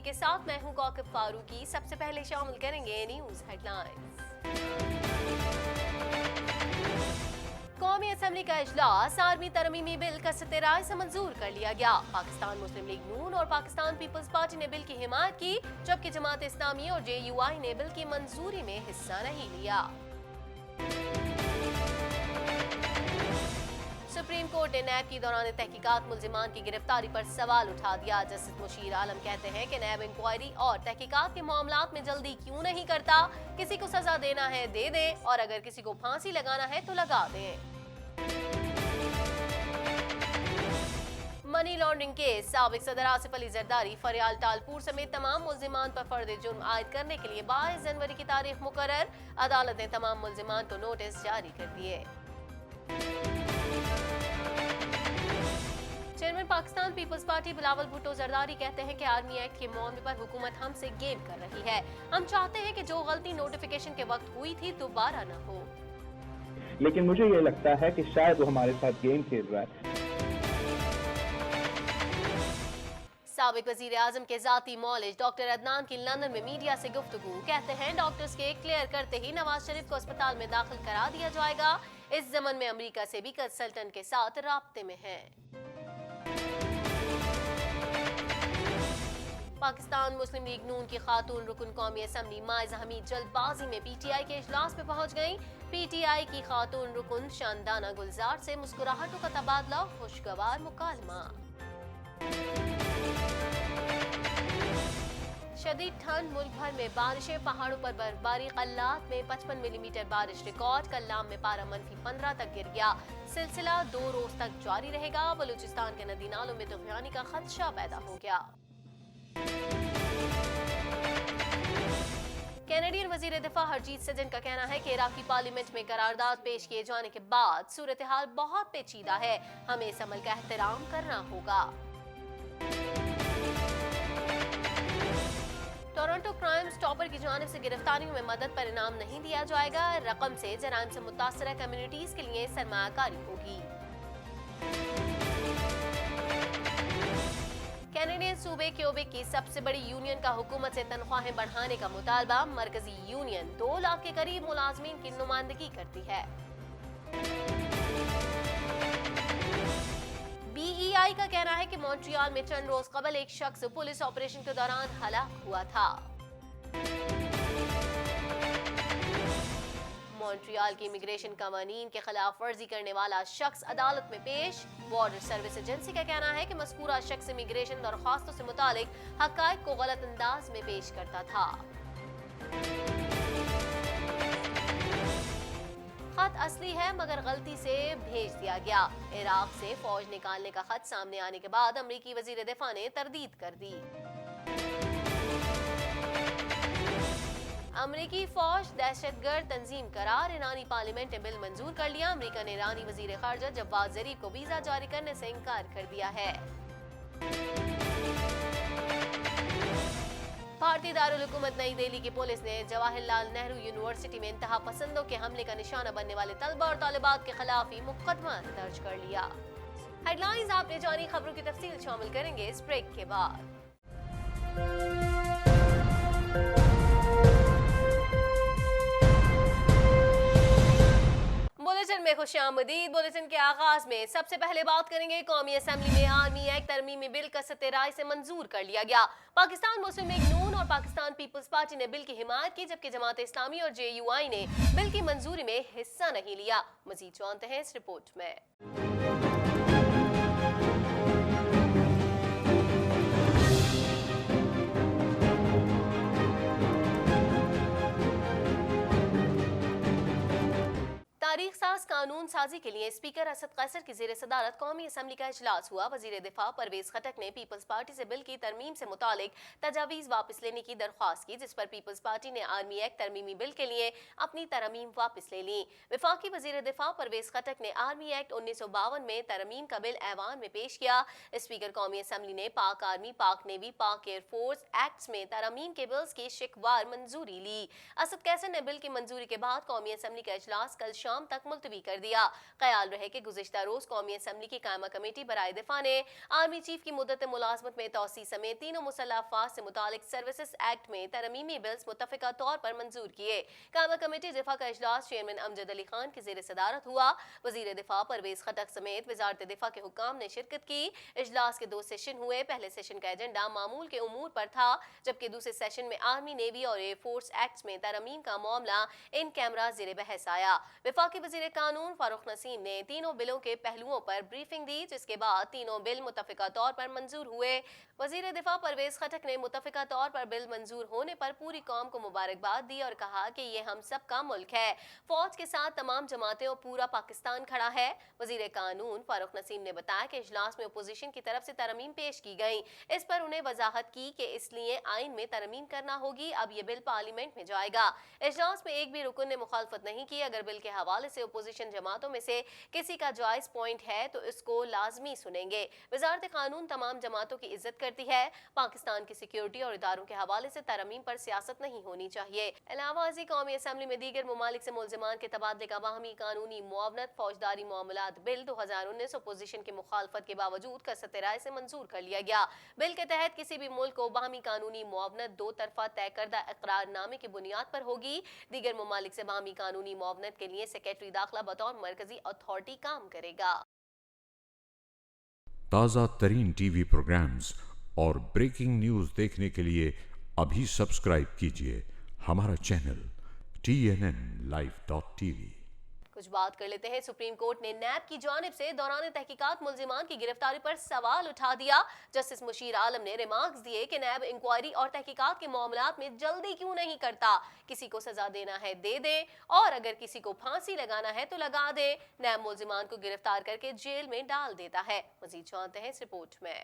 के साथ मैं हूं कौकब फारूकी। सबसे पहले शामिल करेंगे न्यूज हेडलाइंस। कौमी असेंबली का इजलास आर्मी तरमीमी बिल कसरत राय से मंजूर कर लिया गया। पाकिस्तान मुस्लिम लीग नून और पाकिस्तान पीपल्स पार्टी ने बिल की हिमायत की, जबकि जमात इस्लामी और JUI ने बिल की मंजूरी में हिस्सा नहीं लिया। सुप्रीम कोर्ट ने नैब की दौरान तहकीकात मुल्जिमान की गिरफ्तारी पर सवाल उठा दिया। जस्टिस मुशीर आलम कहते हैं कि नैब इंक्वायरी और तहकीकात के मामलात में जल्दी क्यों नहीं करता। किसी को सजा देना है दे दे, और अगर किसी को फांसी लगाना है तो लगा दें। मनी लॉन्ड्रिंग केस, साबिक सदर आसिफ अली जरदारी, फरियाल टालपुर समेत तमाम मुल्जिमान पर फर्द जुर्म आयद करने के लिए 22 जनवरी की तारीख मुकर्रर। अदालत ने तमाम मुल्जिमान को नोटिस जारी कर दिए। चेयरमैन पाकिस्तान पीपल्स पार्टी बिलावल भुट्टो जरदारी कहते हैं कि आर्मी एक्ट के मामले पर हुकूमत हमसे गेम कर रही है। हम चाहते हैं कि जो गलती नोटिफिकेशन के वक्त हुई थी दोबारा न हो। लेकिन मुझे ये लगता है कि शायद वो हमारे साथ गेम खेल रहा है। साबिक वजीर आजम के जाती मौलिज डॉक्टर अदनान की लंदन में मीडिया से गुफ्तगू, कहते हैं डॉक्टर्स के क्लियर करते ही नवाज शरीफ को अस्पताल में दाखिल करा दिया जाएगा। इस जमन में अमेरिका से भी कंसल्टेंट के साथ राब्ते में है। पाकिस्तान मुस्लिम लीग नून की खातून रुकन कौमी असेंबली माइज़ हमीद जल्दबाजी में PTI के इजलास में पहुंच गईं। PTI की खातून रुकन शानदाना गुलजार से मुस्कुराहटों का तबादला, खुशगवार मुकालमा। शदीद ठंड, मुल्क भर में बारिशें, पहाड़ों पर बर्फबारी, कल्लात में 55 मिलीमीटर बारिश रिकॉर्ड। कल्लाम में पारा -15 तक गिर गया। सिलसिला 2 रोज तक जारी रहेगा। बलूचिस्तान के नदी नालों में तुगयानी का खदशा पैदा हो गया। कैनेडियन वजीर दिफा हरजीत सजन का कहना है कि इराकी पार्लियामेंट में करारदाद पेश किए जाने के बाद सूरत हाल बहुत पेचीदा है, हमें इस अमल का एहतराम करना होगा। टोरंटो क्राइम स्टॉपर की जानिब से गिरफ्तारियों में मदद पर इनाम नहीं दिया जाएगा। रकम से जराइम से मुतासरा कम्युनिटीज के लिए सरमायाकारी होगी। कैनेडियन सूबे क्यूबेक की सबसे बड़ी यूनियन का हुकूमत से तनख्वाहें बढ़ाने का मुतालबा। मरकजी यूनियन 2 लाख के करीब मुलाजमीन की नुमाइंदगी करती है। BEI का कहना है कि मॉन्ट्रियल में चंद रोज कबल एक शख्स पुलिस ऑपरेशन के दौरान हलाक हुआ था। मॉन्ट्रियल की इमिग्रेशन कवानीन के खिलाफ वर्जी करने वाला शख्स अदालत में पेश। बॉर्डर सर्विस एजेंसी का कहना है कि मज़कूरा शख्स इमिग्रेशन दरख्वास्तों से मुतालिक हक़ाइक़ को गलत अंदाज में पेश करता था। खत असली है मगर गलती से भेज दिया गया। इराक से फौज निकालने का खत सामने आने के बाद अमरीकी वजीर दिफा ने तरदीद कर दी। अमरीकी फौज दहशतगर्द तंजीम करार। ईरानी पार्लियामेंट ने बिल मंजूर कर लिया। अमरीका ने ईरानी वजीर खारजा जवाद जरीफ को वीजा जारी करने से इनकार कर दिया है। भारतीय दारुल हुकूमत नई दिल्ली की पुलिस ने जवाहरलाल नेहरू यूनिवर्सिटी में इंतहा पसंदों के हमले का निशाना बनने वाले तलबा और तालिबात के खिलाफ ही मुकदमा दर्ज कर लिया। हेडलाइंस आपने जानी, खबरों की तफसील शामिल करेंगे इस ब्रेक के बाद। बुलेटिन में खुशामदीद। बुलेटिन के आगाज में सबसे पहले बात करेंगे कौमी असेंबली में आर्मी एक्ट तरमीमी बिल कसरत राय से मंजूर कर लिया गया। पाकिस्तान मुस्लिम लीग नून और पाकिस्तान पीपल्स पार्टी ने बिल की हिमायत की, जबकि जमात इस्लामी और JUI ने बिल की मंजूरी में हिस्सा नहीं लिया। मजीद जानते हैं इस रिपोर्ट में। तारीख साज कानून साजी के लिए स्पीकर असद कैसर की ज़ेर सदारत कौमी असेंबली का इजलास हुआ। वजीर दिफा परवेज खटक ने पीपल्स पार्टी से बिल की तरमीम से मुतालिक तजावीज़ वापस लेने की दरख्वास्त की, जिस पर पीपल्स पार्टी ने आर्मी एक्ट तरमीमी बिल के लिए अपनी तरमीम वापस ले ली। वफाकी वजीर दिफा परवेज खटक ने आर्मी एक्ट 1952 में तरमीम का बिल ऐवान में पेश किया। स्पीकर कौमी असेंबली ने पाक आर्मी, पाक नेवी, पाक एयरफोर्स एक्ट्स में तरमीम के बिल्स की शिकवार मंजूरी ली। असद कैसर ने बिल की मंजूरी के बाद कौमी असेंबली का इजलास कल शाम شام تک ملتوی کر دیا۔ خیال رہے کہ گزشتہ روز قومی اسمبلی کی قائمہ کمیٹی برائے دفاع نے آرمی چیف کی مدت ملازمت میں توسیع سمیت تینوں مسلح افواج سے متعلق سروسز ایکٹ میں ترمیمی بلز متفقہ طور پر منظور کیے۔ قائمہ کمیٹی دفاع کا اجلاس چیئرمین امجد علی خان کی زیر صدارت ہوا۔ وزیر دفاع پرویز خٹک سمیت وزارت دفاع کے حکام نے شرکت کی۔ اجلاس کے 2 سیشن ہوئے۔ پہلے سیشن کا ایجنڈا معمول کے امور پر تھا، جبکہ دوسرے سیشن میں آرمی، نیوی اور ایئر فورس ایکٹس میں ترمیم کا معاملہ ان کیمرہ زیر بحث آیا۔ وفاقی وزیر قانون فاروق نسیم نے تینوں بلوں کے پہلوؤں پر بریفنگ دی، جس کے بعد تینوں بل متفقہ طور پر منظور ہوئے۔ وزیر دفاع پرویز خٹک نے متفقہ طور پر بل منظور ہونے پر پوری قوم کو مبارکباد دی اور کہا کہ یہ ہم سب کا ملک ہے، فوج کے ساتھ تمام جماعتیں اور پورا پاکستان کھڑا ہے۔ وزیر قانون فاروق نسیم نے بتایا کہ اجلاس میں اپوزیشن کی طرف سے ترمیم پیش کی گئیں۔ اس پر انہیں وضاحت کی کہ اس لیے آئین میں ترمیم کرنا ہوگی، اب یہ بل پارلیمنٹ میں جائے گا۔ اجلاس میں ایک بھی رکن نے مخالفت نہیں کی۔ اگر بل کے حوالے سے اپوزیشن جماعتوں میں سے کسی کا جائز پوائنٹ ہے تو اس کو لازمی سنیں گے۔ وزارت قانون تمام جماعتوں کی عزت کرتی ہے۔ پاکستان کی سیکیورٹی اور اداروں کے حوالے سے ترمیم پر سیاست نہیں ہونی چاہیے۔ علاوہ ازیں قومی اسمبلی میں دیگر ممالک سے ملزمان کے تبادلے کا باہمی قانونی معاونت فوجداری معاملات بل 2019 اپوزیشن کی مخالفت کے باوجود کثرت رائے سے منظور کر لیا گیا۔ بل کے تحت کسی بھی ملک کو باہمی قانونی معاونت 2 طرفہ طے کردہ اقرار نامے کی بنیاد پر ہوگی۔ دیگر ممالک سے باہمی قانونی معاونت کے لیے سیکریٹری داخلہ بطور مرکزی اتھارٹی کام کرے گا۔ تازہ ترین ٹی وی پروگرامز اور بریکنگ نیوز دیکھنے کے لیے ابھی سبسکرائب کیجیے ہمارا چینل TNNLive.tv۔ کچھ بات کر لیتے ہیں۔ سپریم کورٹ نے نیب کی جانب سے دوران تحقیقات ملزمان کی گرفتاری پر سوال اٹھا دیا۔ جسٹس مشیر عالم نے ریمارکس دیے کہ نیب انکوائری اور تحقیقات کے معاملات میں جلدی کیوں نہیں کرتا۔ کسی کو سزا دینا ہے دے دیں، اور اگر کسی کو پھانسی لگانا ہے تو لگا دے۔ نیب ملزمان کو گرفتار کر کے جیل میں ڈال دیتا ہے۔ مزید جانتے ہیں اس رپورٹ میں۔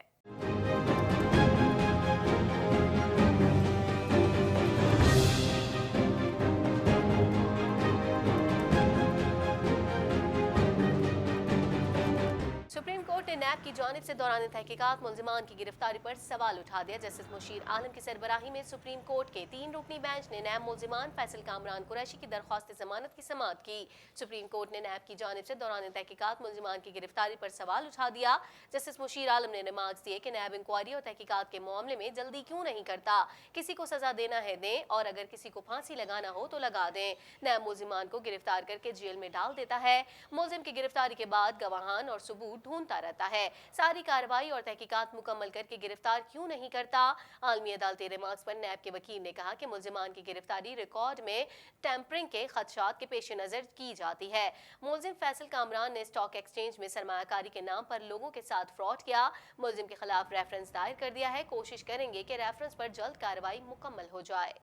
سپریم کورٹ نے نیب کی جانب سے دوران تحقیقات ملزمان کی گرفتاری پر سوال اٹھا دیا۔ جسٹس مشیر عالم کی سربراہی میں سپریم کورٹ کے 3 رکنی بینچ نے نیب ملزمان فیصل کامران قریشی کی درخواست ضمانت کی سماعت کی۔ سپریم کورٹ نے نیب کی جانب سے دوران تحقیقات ملزمان کی گرفتاری پر سوال اٹھا دیا۔ جسٹس مشیر عالم نے ریمارکس دیے کہ نیب انکوائری اور تحقیقات کے معاملے میں جلدی کیوں نہیں کرتا۔ کسی کو سزا دینا ہے دیں، اور اگر کسی کو پھانسی لگانا ہو تو لگا دیں۔ نیب ملزمان کو گرفتار کر کے جیل میں ڈال دیتا ہے۔ ملزم کی گرفتاری کے بعد گواہان اور ثبوت ڈھونڈتا رہتا ہے۔ ساری کارروائی اور تحقیقات مکمل کر کے گرفتار کیوں نہیں کرتا۔ عالمی عدالتی ریمارکس پر نیب کے وکیل نے کہا کہ ملزمان کی گرفتاری ریکارڈ میں ٹیمپرنگ کے خدشات کے پیش نظر کی جاتی ہے۔ ملزم فیصل کامران نے اسٹاک ایکسچینج میں سرمایہ کاری کے نام پر لوگوں کے ساتھ فراڈ کیا۔ ملزم کے خلاف ریفرنس دائر کر دیا ہے۔ کوشش کریں گے کہ ریفرنس پر جلد کارروائی مکمل ہو جائے۔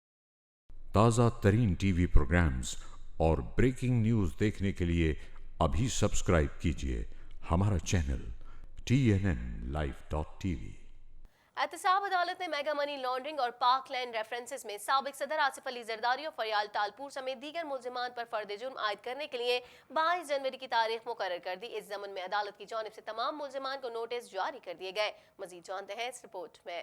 تازہ ترین ٹی وی پروگرامز اور بریکنگ نیوز دیکھنے کے لیے ابھی سبسکرائب کیجیے ہمارا چینل TNNLive.tv۔ احتساب عدالت نے میگا منی لانڈرنگ اور پاک لینڈ ریفرنسز میں سابق صدر آصف علی زرداری اور فریال ٹالپور سمیت دیگر ملزمان پر فرد جرم عائد کرنے کے لیے 22 جنوری کی تاریخ مقرر کر دی۔ اس ضمن میں عدالت کی جانب سے تمام ملزمان کو نوٹس جاری کر دیے گئے۔ مزید جانتے ہیں اس رپورٹ میں۔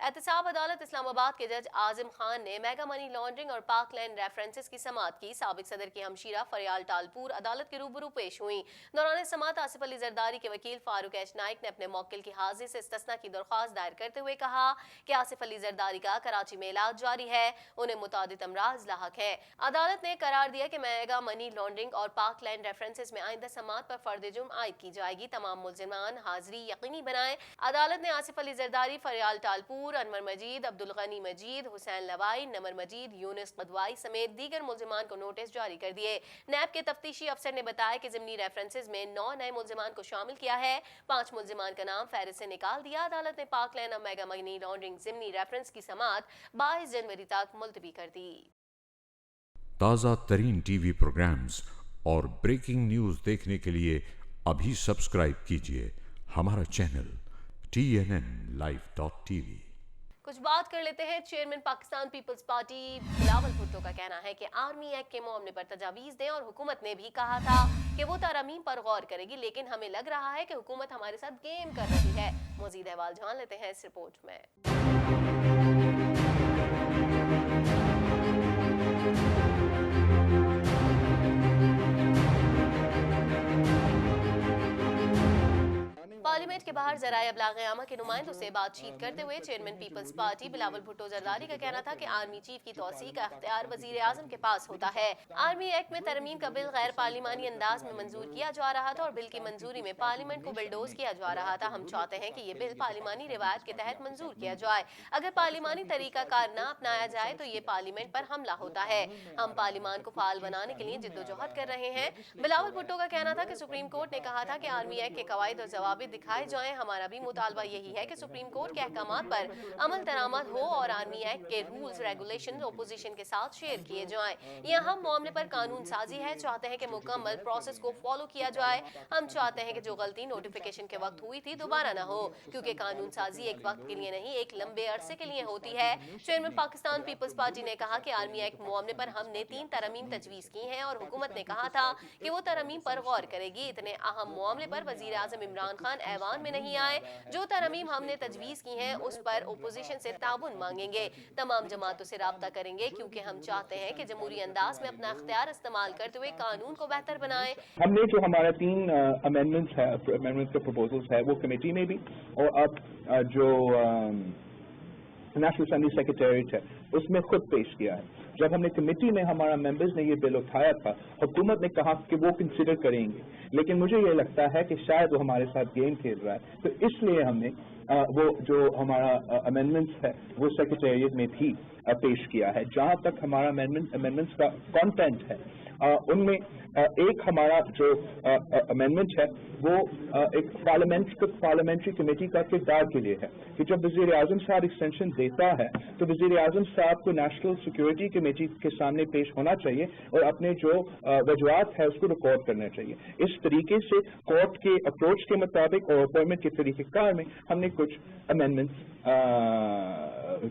احتساب عدالت اسلام آباد کے جج اعظم خان نے میگا منی لانڈرنگ اور پاک لینڈ ریفرنسز کی سماعت کی۔ سابق صدر کی ہمشیرہ فریال ٹالپور عدالت کے روبرو پیش ہوئیں۔ دوران سماعت آصف علی زرداری کے وکیل فاروق ایچ نائک نے اپنے موکل کی حاضری سے استثناء کی درخواست دائر کرتے ہوئے کہا کہ آصف علی زرداری کا کراچی میں علاج جاری ہے، انہیں متعدد امراض لاحق ہیں۔ عدالت نے قرار دیا کہ میگا منی لانڈرنگ اور پاک لینڈ ریفرنسز میں آئندہ سماعت پر فرد جرم عائد کی جائے گی۔ تمام ملزمان حاضری یقینی بنائیں۔ عدالت نے آصف علی زرداری، فریال ٹالپور، انور مجید، عبدالغنی مجید، حسین لوائی، نمر مجید، یونس قدوائی سمیت دیگر ملزمان کو نوٹس جاری کر دیے۔ نیب کے تفتیشی افسر نے بتایا کہ ضمنی ریفرنسز میں 9 نئے ملزمان کو شامل کیا ہے۔ 5 ملزمان کا نام فہرست سے نکال دیا۔ عدالت نے پاک لینڈ اور میگا منی لانڈرنگ ضمنی ریفرنس کی سماعت 22 جنوری تک ملتوی کر دی۔ تازہ ترین ٹی وی پروگرامز اور بریکنگ نیوز دیکھنے کے لیے ابھی سبسکرائب کیجیے ہمارا چینل TNNLive.tv۔ कुछ बात कर लेते हैं। चेयरमैन पाकिस्तान पीपल्स पार्टी बिलावल भुट्टो का कहना है कि आर्मी एक्ट के मामले पर तजावीज़ दें, और हुकूमत ने भी कहा था कि वो तरमीम पर गौर करेगी, लेकिन हमें लग रहा है कि हुकूमत हमारे साथ गेम कर रही है। मज़ीद अहवाल जान लेते हैं इस रिपोर्ट में। पार्लियामेंट के बाहर ज़राए अबलाग क़यामा के नुमाइंदों से बातचीत करते हुए चेयरमैन पीपल्स पार्टी बिलावल भुट्टो जरदारी का कहना था कि आर्मी चीफ की तौसीह का अख्तियार वज़ीर आज़म के पास होता है। आर्मी एक्ट में तरमीम का बिल गैर पार्लिमानी अंदाज में मंजूर किया जा रहा था और बिल की मंजूरी में पार्लियामेंट को बिलडोज किया जा रहा था। हम चाहते हैं कि ये बिल पार्लिमानी रिवायत के तहत मंजूर किया जाए। अगर पार्लिमानी तरीका कार न अपनाया जाए तो ये पार्लियामेंट पर हमला होता है। हम पार्लिमान को फाल बनाने के लिए जिद्दोजहद कर रहे हैं। बिलावल भुट्टो का कहना था कि सुप्रीम कोर्ट ने कहा था कि आर्मी एक्ट के कवायद और जवाबित दिखाए जाएं। हमारा भी मुतालबा यही है कि सुप्रीम कोर्ट के अहकामात पर अमल दरामद हो और आर्मी एक्ट के रूल्स रेगुलेशन अपोजिशन के साथ शेयर किए जाएं। यह अहम मामले पर कानून साजी है। चाहते हैं कि मुकम्मल प्रोसेस को फॉलो किया जाए। हम चाहते हैं कि जो गलती नोटिफिकेशन के वक्त हुई थी दोबारा न हो, क्योंकि कानून साजी एक वक्त के लिए नहीं, एक लंबे अरसे के लिए होती है। चेयरमैन पाकिस्तान पीपल्स पार्टी ने कहा कि आर्मी एक्ट मामले पर हमने 3 तरमीम तजवीज़ की हैं और हुकूमत ने कहा था कि वो तरमीम पर गौर करेगी। इतने अहम मामले पर वज़ीर आज़म इमरान खान ऐवान में नहीं आए। जो तरमीम हमने तजवीज़ की हैं उस पर ओपोजिशन से ताउन मांगेंगे। तमाम जमातों से राब्ता करेंगे, क्योंकि हम चाहते हैं कि जमहूरी अंदाज में अपना इख्तियार इस्तेमाल करते हुए कानून को बेहतर बनाएं। हमने जो हमारा 3 अमेंडमेंट्स के प्रपोजल्स है वो कमेटी में भी और अब जो नेशनल असेंबली सेक्रेटेरिएट है उसमें खुद पेश किया है। जब हमने कमेटी में हमारा मेंबर्स ने ये बिल उठाया था, हुकूमत ने कहा कि वो कंसिडर करेंगे, लेकिन मुझे ये लगता है कि शायद वो हमारे साथ गेम खेल रहा है, तो इसलिए हमने वो जो हमारा अमेंडमेंट्स है वो सेक्रेटेरिएट में भी पेश किया है। जहाँ तक हमारा अमेंडमेंट्स का कंटेंट है उनमें एक हमारा जो अमेंडमेंट है वो एक पार्लियामेंट्री कमेटी का किरदार के लिए है कि जब वज़ीर आज़म साहब एक्सटेंशन देता है तो वज़ीर आज़म साहब को नेशनल सिक्योरिटी कमेटी के सामने पेश होना चाहिए और अपने जो वजूहात है उसको रिकॉर्ड करना चाहिए। इस तरीके से कोर्ट के अप्रोच के मुताबिक और अपॉइंटमेंट के तरीक़ेकार में हमने कुछ अमेंडमेंट्स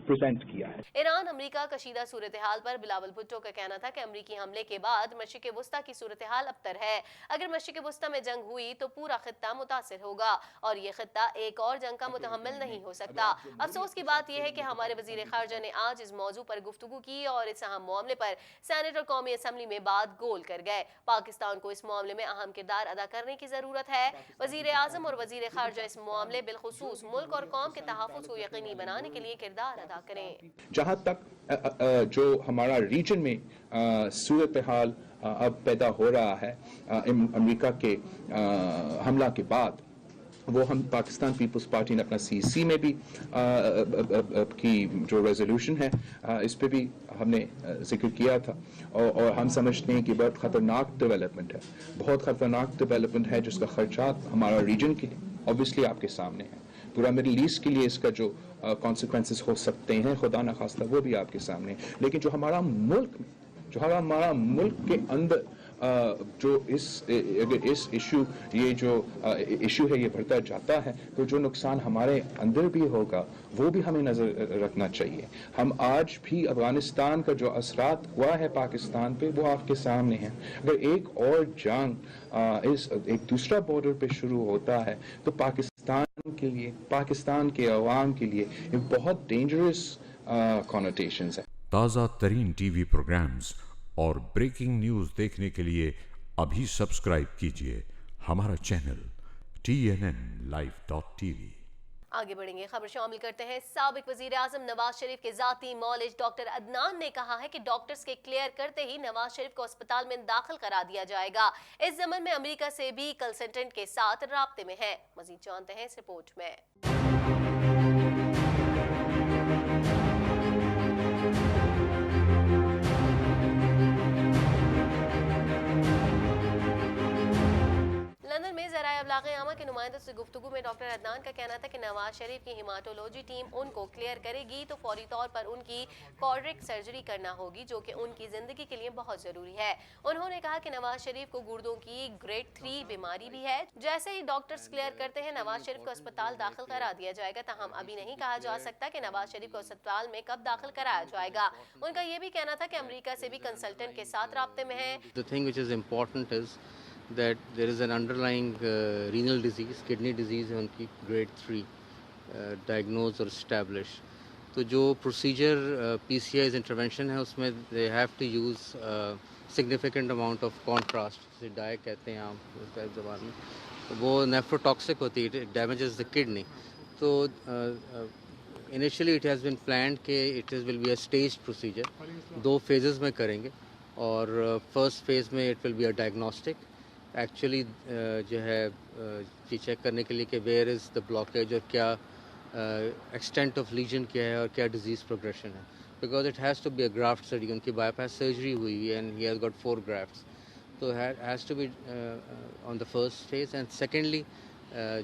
प्रेजेंट किया है। ईरान अमेरिका कशीदा सूरत हाल पर बिलावल भुट्टो का कहना था कि अमेरिकी हमले के बाद मशरिक़ वुस्ता की सूरत हाल अबतर है। अगर मशरिक़ वुस्ता में जंग हुई तो पूरा खित्ता मुतासिर होगा और ये खित्ता एक और जंग का मुतहम्मिल नहीं हो सकता। अफसोस की बात यह है कि हमारे वज़ीर ख़ारजा ने आज इस मौजू पर गुफ्तगू की और इस अहम मामले पर सेनेट और कौमी असम्बली में बात गोल कर गए। पाकिस्तान को इस मामले में अहम किरदार अदा करने की ज़रूरत है। वज़ीर आज़म और वज़ीर ख़ारजा इस मामले बिलखुसूस मुल्क और कौम के तहफ़्फ़ुज़ को यकीनी बनाने के लिए किरदार अदा करें। जहाँ तक जो हमारा रीजन में सूरत हाल अब पैदा हो रहा है अमेरिका के हमला के बाद, वो हम पाकिस्तान पीपल्स पार्टी ने अपना CC में भी की जो रेजोल्यूशन है इस पे भी हमने जिक्र किया था और हम समझते हैं कि बहुत ख़तरनाक डेवलपमेंट है, बहुत ख़तरनाक डेवलपमेंट है जिसका खर्चात हमारा रीजन के लिए ऑब्वियसली आपके सामने है। पूरा मिडिल ईस्ट के लिए इसका जो कॉन्सिक्वेंसेस हो सकते हैं खुदा न खास्ता वो भी आपके सामने है। लेकिन जो हमारा मुल्क के अंदर जो अगर इस ये जो इशू है ये बढ़ता जाता है तो जो नुकसान हमारे अंदर भी होगा वो भी हमें नज़र रखना चाहिए। हम आज भी अफगानिस्तान का जो असरात हुआ है पाकिस्तान पे वो आपके सामने है। अगर एक और जंग एक दूसरा बॉर्डर पे शुरू होता है तो पाकिस्तान के लिए, पाकिस्तान के अवाम के लिए एक बहुत डेंजरस कॉनोटेशंस है। ताज़ा तरीन टीवी प्रोग्राम्स और ब्रेकिंग न्यूज़ देखने के लिए अभी सब्सक्राइब कीजिए हमारा चैनल TNNlive.tv। आगे बढ़ेंगे, खबर शामिल करते हैं। साबिक वजीर आजम नवाज शरीफ के जाती मौलिज डॉक्टर अदनान ने कहा है कि डॉक्टर्स के क्लियर करते ही नवाज शरीफ को अस्पताल में दाखिल करा दिया जाएगा। इस ज़मन में अमेरिका से भी कंसल्टेंट के साथ राब्ते में है। मजीद जानते हैं इस रिपोर्ट में। लंदन में में ज़राए अबलाग आमा के नुमाइंदों से गुफ्तगू में डॉक्टर अदनान का कहना था कि नवाज शरीफ की हिमाटोलॉजी टीम उनको क्लियर करेगी तो फौरी तौर पर उनकी कॉर्डिक सर्जरी करना होगी, जो कि उनकी ज़िंदगी के लिए बहुत ज़रूरी है। उन्होंने कहा कि नवाज शरीफ को गुर्दों की ग्रेड 3 बीमारी भी है। जैसे ही डॉक्टर्स क्लियर करते हैं नवाज शरीफ को अस्पताल दाखिल करा दिया जाएगा, ताहम अभी नहीं कहा जा सकता कि नवाज शरीफ को अस्पताल में कब दाखिल कराया जाएगा। उनका ये भी कहना था कि अमेरिका से भी कंसल्टेंट के साथ राब्ते में है। The thing which is important is that there is an underlying renal disease, kidney disease है उनकी grade 3 diagnosed और established. तो जो procedure PCI's intervention है उसमें they have to use significant amount of contrast, जिसे डाय कहते हैं आप उसका ज़बान में, वो nephrotoxic होती है, it damages the kidney. तो initially it has been planned कि it will be a staged procedure, 2 phases में करेंगे और फर्स्ट फेज़ में it will be a diagnostic actually जो है ये चेक करने के लिए कि वेयर इज़ द ब्लॉकेज और क्या एक्सटेंट ऑफ लीजन क्या है और क्या डिजीज़ प्रोग्रेशन है, because it has to be a graft surgery, उनकी बाईपास सर्जरी हुई है and he has got 4 grafts, तो has to be on the first phase and secondly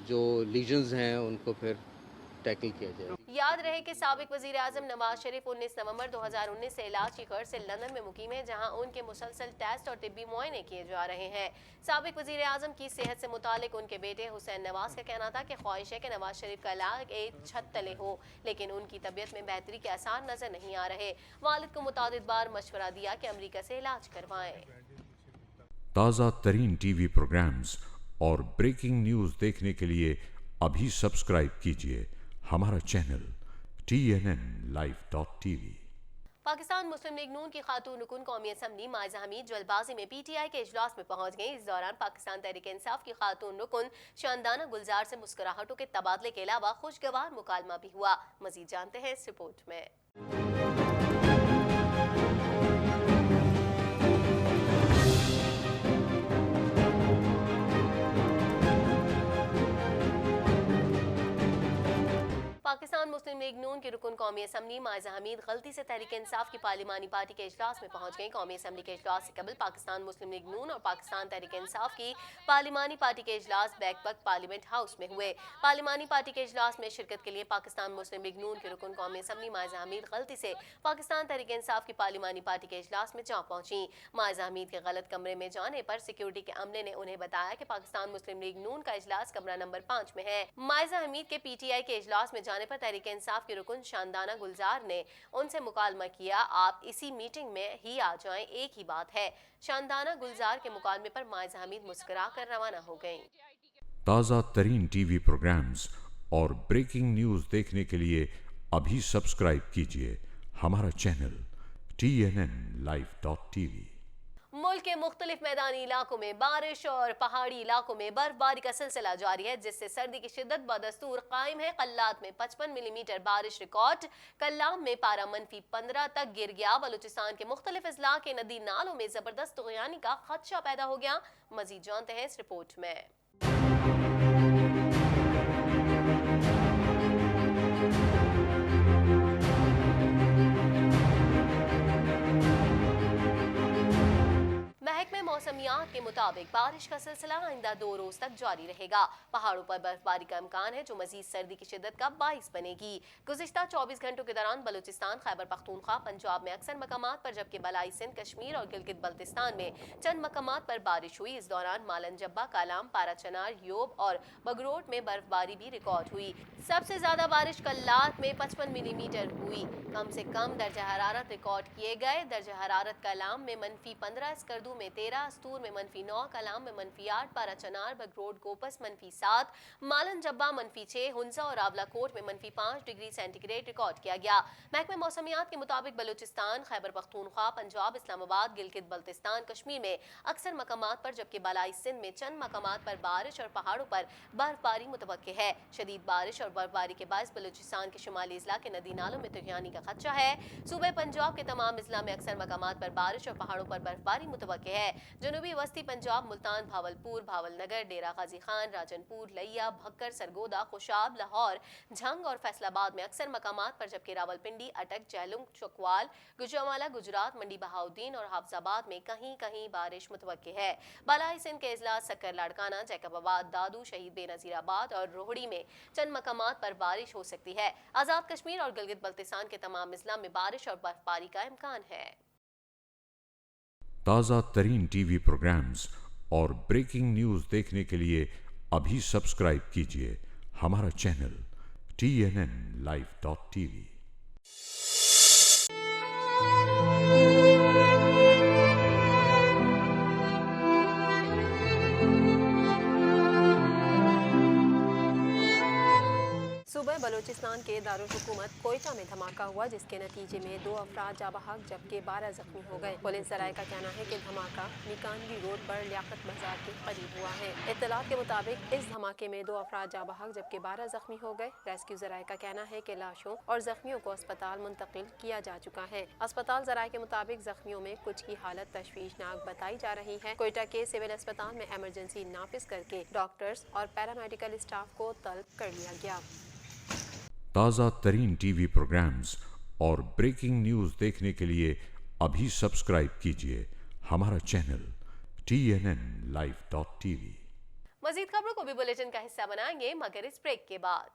जो लीजन्स हैं उनको फिर टैकल किया जाए। याद रहे कि साबिक वजीर आजम नवाज शरीफ 19 नवंबर 2019 से इलाज की गर्ज से लंदन में मुकीम है, जहां उनके मुसलसल टेस्ट और तिब्बी मुआयने किए जा रहे हैं। साबिक वजीर आजम की सेहत से मुतालिक उनके बेटे हुसैन नवाज का कहना था कि ख्वाहिश है कि नवाज शरीफ का इलाज एक छत तले हो, लेकिन उनकी तबीयत में बेहतरी के आसार नजर नहीं आ रहे। वालिद को मुतादिद बार मशवरा दिया कि अमेरिका से इलाज करवाएं। ताज़ा तरीन टीवी प्रोग्राम्स और ब्रेकिंग न्यूज़ देखने के लिए अभी सब्सक्राइब कीजिए हमारा चैनल TNNlive.tv। पाकिस्तान मुस्लिम लीग नून की खातून रुकन कौमी असम्बली माइजा हमीद जल्दबाजी में PTI के इजलास में पहुंच गई। इस दौरान पाकिस्तान तहरीक इंसाफ की खातून रुकन शानदाना गुलजार से मुस्कुराहटों के तबादले के अलावा खुशगवार मुकालमा भी हुआ। मजीद जानते हैं इस रिपोर्ट में। पाकिस्तान मुस्लिम लीग नून की रुकन कौमी असम्बली माइजा हमीद गलती से तहरीक इंसाफ की पार्लिमानी पार्टी के इजलास में पहुंच गई। कौमी असम्बली के इजलास से कबल पाकिस्तान मुस्लिम लीग नून और पाकिस्तान तहरीक इंसाफ की पार्लिमानी पार्टी के इजलास बैकबक पार्लियामेंट हाउस में हुए। पार्लिमानी पार्टी के इजलास में शिरकत के लिए पाकिस्तान मुस्लिम लीग नून की रुकन कौमी असम्बली माइजा हमीद गलती से पाकिस्तान तहरीक इंसाफ की पार्लिमानी पार्टी के इजलास में जा पहुंची। माइजा हमीद के गलत कमरे में जाने पर सिक्योरिटी के अमले ने उन्हें बताया कि पाकिस्तान मुस्लिम लीग नून का इजलास कमरा नंबर 5 में है। माइजा हमीद के PTI के इजलास में जाने पर तहरीक इंसाफ की रुकन शानदाना गुलजार ने उनसे मुकालमा किया, आप इसी मीटिंग में ही आ जाएं, एक ही बात है। शानदाना गुलजार के मुकालमे पर माइजा हमीद मुस्कुरा कर रवाना हो गईं। ताज़ा तरीन टीवी प्रोग्राम्स और ब्रेकिंग न्यूज़ देखने के लिए अभी सब्सक्राइब कीजिए हमारा चैनल TNNlive.tv। मुल्क के मुख्तलिफ मैदानी इलाकों में बारिश और पहाड़ी इलाकों में बर्फबारी का सिलसिला जारी है, जिससे सर्दी की शिद्दत बदस्तूर कायम है। कल्लात में 55 मिलीमीटर बारिश रिकॉर्ड, कल्लाम में पारा -15 तक गिर गया। बलूचिस्तान के मुख्तलिफ अजला के नदी नालों में जबरदस्त तुगयानी का खदशा पैदा हो गया। मजीद जानते हैं इस रिपोर्ट में। महकमे मौसमियात के मुताबिक बारिश का सिलसिला आइंदा 2 रोज तक जारी रहेगा। पहाड़ों पर बर्फबारी का इम्कान है, जो मजीद सर्दी की शिद्दत का बाइस बनेगी। गुज़िश्ता 24 घंटों के दौरान बलूचिस्तान, खैबर पख्तूनख्वा, पंजाब में अक्सर मकामात पर, जबकि बलाई सिंध, कश्मीर और गिलगित बल्तिस्तान में चंद मकामात पर बारिश हुई। इस दौरान मालन जब्बा, कालाम, पाराचनार, योब और बगरोट में बर्फबारी भी रिकॉर्ड हुई। सबसे ज्यादा बारिश कल्लात में 55 मिलीमीटर हुई। कम से कम दर्जा हरारत रिकॉर्ड किए गए। दर्जा हरारत कलाम में -15, स्कर्दू में 13, अस्तूर में -9, कलाम में -8, पाराचनार, बगरोट, गोपस -7, मालन जब्बा -6, हुंजा और आवलाकोट में -5 डिग्री सेंटीग्रेड रिकॉर्ड किया गया। महकमे मौसमियात के मुताबिक बलूचिस्तान, खैबर पख्तूनख्वा, पंजाब, इस्लामाबाद, गिलगित बल्तिस्तान, कश्मीर में अक्सर मकामात पर, जबकि बलाई सिंध में चंद मकामात पर बारिश और पहाड़ों पर बर्फबारी मुतवक्के है। शदीद बारिश और बर्फबारी के बायस बलूचिस्तान के शुमाली इजला के नदी नालों में तुगयानी का खदशा है। सूबे पंजाब के तमाम इजला में अक्सर मकामात पर बारिश और पहाड़ों पर बर्फबारी मुतवक्के है। जनूबी वस्ती पंजाब मुल्तान भावलपुर भावलनगर डेरा गाजी खान राजनपुर लिया भक्कर सरगोदा खुशाब लाहौर झंग और फैसलाबाद में अक्सर मकामात पर, जबकि रावलपिंडी अटक जहलुम चकवाल गुजरावाला गुजरात मंडी बहाउद्दीन और हाफजाबाद में कहीं कहीं बारिश मुतवक्की है। बालाई सिंध के इजला सक्कर लाड़काना जैकबाबाद दादू शहीद बेनजीराबाद और रोहड़ी में चंद मकामात पर बारिश हो सकती है। आजाद कश्मीर और गिलगित बल्तिस्तान के तमाम अजला में बारिश और बर्फबारी का इम्कान है। ताज़ा तरीन टीवी प्रोग्राम्स और ब्रेकिंग न्यूज़ देखने के लिए अभी सब्सक्राइब कीजिए हमारा चैनल TNNlive.tv। सूबे बलूचिस्तान के दारुल हुकूमत कोयटा में धमाका हुआ, जिसके नतीजे में 2 अफराद जाँ बहक जबकि 12 जख्मी हो गए। पुलिस जराये का कहना है कि धमाका निकानवी रोड पर लियाकत बाजार के करीब हुआ है। इत्तलात के मुताबिक इस धमाके में 2 अफराद जाँ बहक जबकि 12 जख्मी हो गए। रेस्क्यू जराये का कहना है कि लाशों और जख्मियों को अस्पताल मुंतकिल किया जा चुका है। अस्पताल जराये के मुताबिक जख्मियों में कुछ की हालत तशवीशनाक बताई जा रही है। कोयटा के सिविल अस्पताल में इमरजेंसी नाफिज करके डॉक्टर्स और पैरामेडिकल स्टाफ को तलब कर लिया गया। ताज़ा तरीन टीवी प्रोग्राम्स और ब्रेकिंग न्यूज़ देखने के लिए अभी सब्सक्राइब कीजिए हमारा चैनल TNNlive.tv। मजीद खबरों को भी बुलेटिन का हिस्सा बनाएंगे मगर इस ब्रेक के बाद।